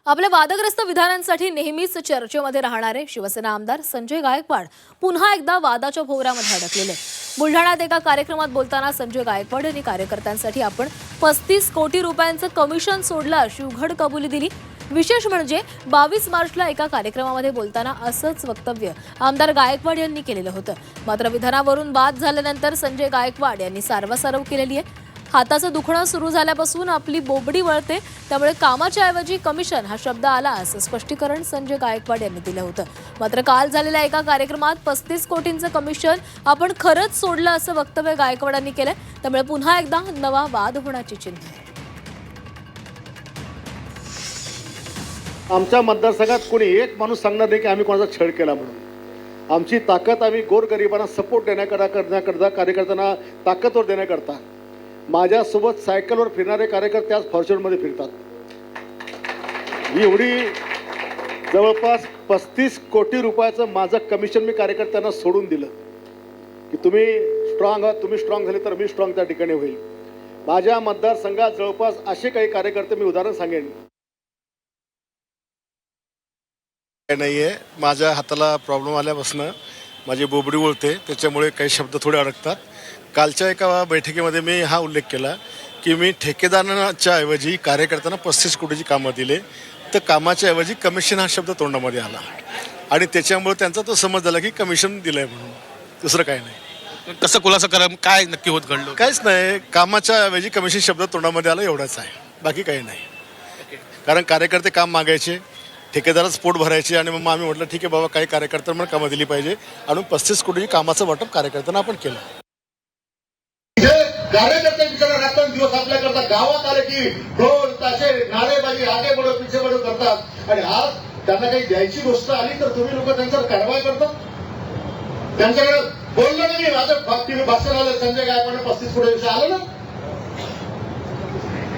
आपल्या वादग्रस्त विधानांसाठी नेहमीच चर्चेमध्ये राहणारे शिवसेना आमदार संजय गायकवाड पुन्हा एकदा वादाच्या भोवऱ्यामध्ये अडकलेले। बुलढाण्यात एका कार्यक्रमात बोलताना संजय गायकवाड यांनी कार्यकर्त्यांसाठी आपण 35 कोटी रुपयांचं कमिशन सोडलं अशी उघड कबुली दिली। विशेष म्हणजे 22 मार्चला एका कार्यक्रमामध्ये बोलताना असंच वक्तव्य आमदार गायकवाड यांनी केलेलं होतं। मात्र विधानावरून बाद झाल्यानंतर संजय गायकवाड यांनी सारवासारव केलेली आहे। हाताचं दुखणं सुरू झाल्यापासून आपली बोबडी वळते, त्यामुळे कामाच्या ऐवजी कमिशन हा शब्द आला असं स्पष्टीकरण संजय गायकवाड यांनी दिलं होतं। मात्र काल झालेल्या एका कार्यक्रमात 35 कोटींचं कमिशन आपण खरंच सोडलं असं वक्तव्य गायकवाडांनी केलंय, त्यामुळे पुन्हा एकदा नवा वाद होण्याची चिन्ह आहे। आमच्या मतदारसंघात कोणी एक माणूस सांगणार नाही की आम्ही कोणाचा छळ केला म्हणून। आमची ताकद आम्ही गोरगरिबांना सपोर्ट करण्याकरता कार्यकर्त्यांना ताकदवर देण्याकरता माझ्यासोबत सायकलवर फिरणारे कार्यकर्ते आज फॉर्च्युनरमध्ये फिरतात। ही एवढी जवळपास 35 कोटी रुपयाचं माझं कमिशन मी कार्यकर्त्यांना सोडून दिलं की तुम्ही स्ट्रॉंग आहात, तुम्ही स्ट्रॉंग झाले तर मी स्ट्रॉंग त्या ठिकाणी होईल। माझ्या मतदारसंघात जवळपास असे काही कार्यकर्ते मी उदाहरण सांगेन नाहीये। माझ्या हाताला प्रॉब्लेम आल्यापासून माझी बोबडी वळते, त्याच्यामुळे काही शब्द थोडे अडकतात। कालच्या एका बैठकीमध्ये मी हा उल्लेख केला की मी ठेकेदारांच्या ऐवजी कार्यकर्त्यांना 35 कोटीची कामं दिले, तर कामाच्या ऐवजी कमिशन हा शब्द तोंडामध्ये आला आणि त्याच्यामुळे त्यांचा तो समज झाला की कमिशन दिलंय म्हणून, दुसरं काही नाही। कसं खुलासा करा, काय नक्की होत घडलं? काहीच नाही, कामाच्या ऐवजी कमिशन शब्द तोंडामध्ये आला एवढाच आहे, बाकी काही नाही। कारण कार्यकर्ते काम मागायचे, ठेकेदारच पोट भरायचे आणि मग आम्ही म्हटलं ठीक आहे बाबा, काही कार्यकर्त्यांना कामं दिली पाहिजे आणि 35 कोटीची कामाचं वाटप कार्यकर्त्यांना आपण केलं। कार्यकर्त्यांच्या रात्रंदिवस आपल्याकरता गावात आले की ढोल ताशे नारेबाजी आगे बढो पिछे बढो करतात आणि आज त्यांना काही द्यायची गोष्ट आली तर तुम्ही लोक त्यांच्यावर कारवाई करतात। त्यांच्याकडे बोललो नाही, माझं भाषण आलं संजय गायकवाड 35 कोटी आलं ना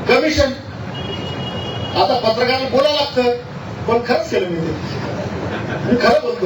कमिशन। आता पत्रकारांना बोलावं लागतं, पण खरंच केलं मी खरं बोलतो।